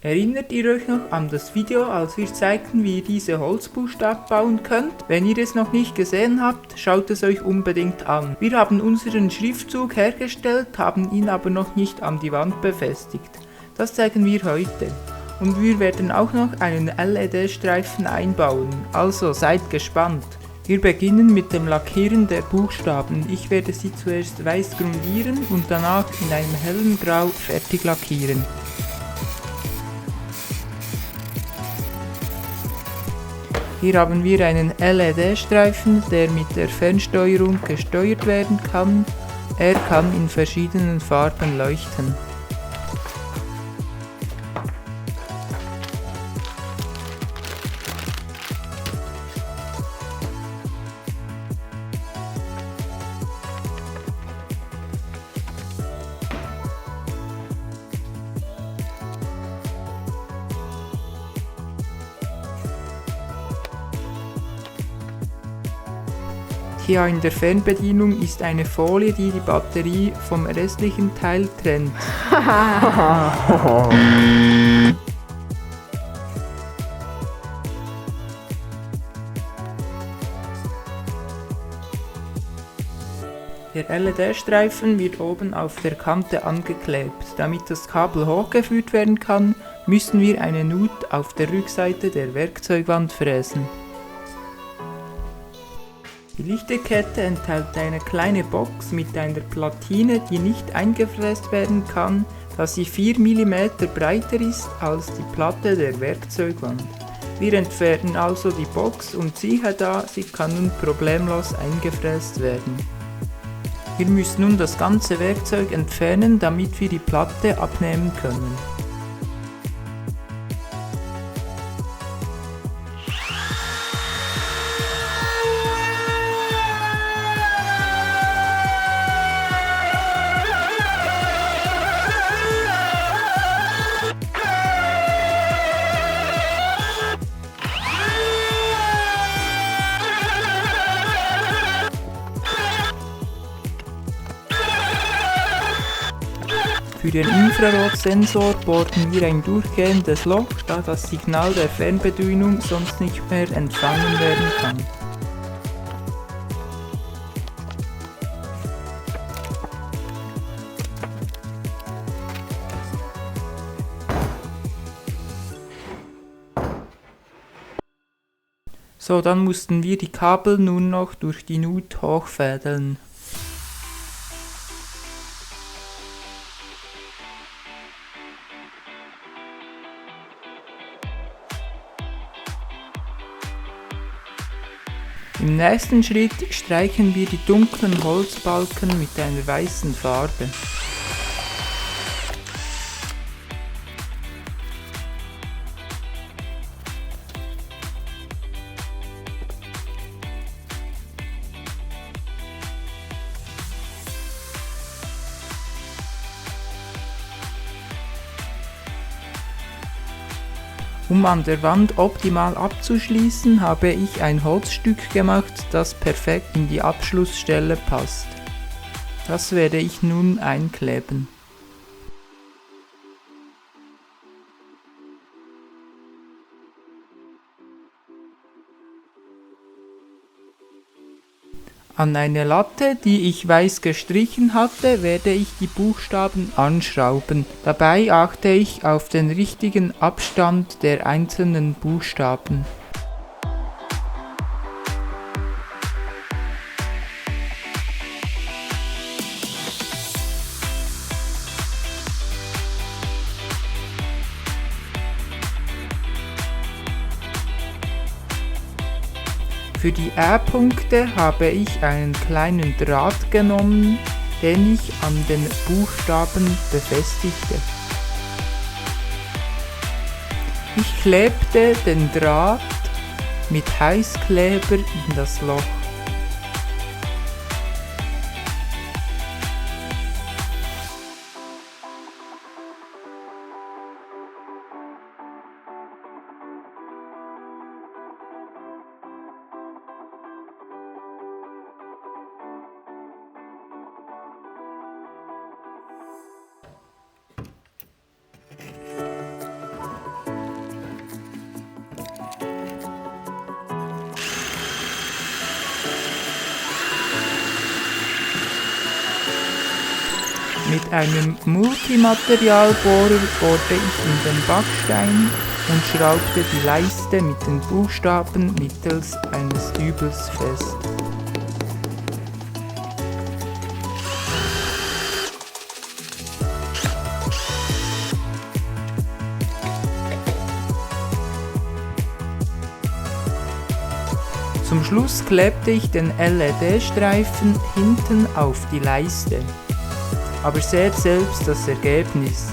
Erinnert ihr euch noch an das Video, als wir zeigten, wie ihr diese Holzbuchstaben bauen könnt? Wenn ihr es noch nicht gesehen habt, schaut es euch unbedingt an. Wir haben unseren Schriftzug hergestellt, haben ihn aber noch nicht an die Wand befestigt. Das zeigen wir heute. Und wir werden auch noch einen LED-Streifen einbauen, also seid gespannt. Wir beginnen mit dem Lackieren der Buchstaben. Ich werde sie zuerst weiß grundieren und danach in einem hellen Grau fertig lackieren. Hier haben wir einen LED-Streifen, der mit der Fernsteuerung gesteuert werden kann. Er kann in verschiedenen Farben leuchten. Hier in der Fernbedienung ist eine Folie, die die Batterie vom restlichen Teil trennt. Der LED-Streifen wird oben auf der Kante angeklebt. Damit das Kabel hochgeführt werden kann, müssen wir eine Nut auf der Rückseite der Werkzeugwand fräsen. Die Lichterkette enthält eine kleine Box mit einer Platine, die nicht eingefräst werden kann, da sie 4 mm breiter ist als die Platte der Werkzeugwand. Wir entfernen also die Box und siehe da, sie kann nun problemlos eingefräst werden. Wir müssen nun das ganze Werkzeug entfernen, damit wir die Platte abnehmen können. Für den Infrarotsensor bohren wir ein durchgehendes Loch, da das Signal der Fernbedienung sonst nicht mehr empfangen werden kann. So, dann mussten wir die Kabel nun noch durch die Nut hochfädeln. Im nächsten Schritt streichen wir die dunklen Holzbalken mit einer weißen Farbe. Um an der Wand optimal abzuschließen, habe ich ein Holzstück gemacht, das perfekt in die Abschlussstelle passt. Das werde ich nun einkleben. An eine Latte, die ich weiß gestrichen hatte, werde ich die Buchstaben anschrauben. Dabei achte ich auf den richtigen Abstand der einzelnen Buchstaben. Für die Ä-Punkte habe ich einen kleinen Draht genommen, den ich an den Buchstaben befestigte. Ich klebte den Draht mit Heißkleber in das Loch. Mit einem Multimaterialbohrer bohrte ich in den Backstein und schraubte die Leiste mit den Buchstaben mittels eines Dübels fest. Zum Schluss klebte ich den LED-Streifen hinten auf die Leiste. Aber seht selbst das Ergebnis.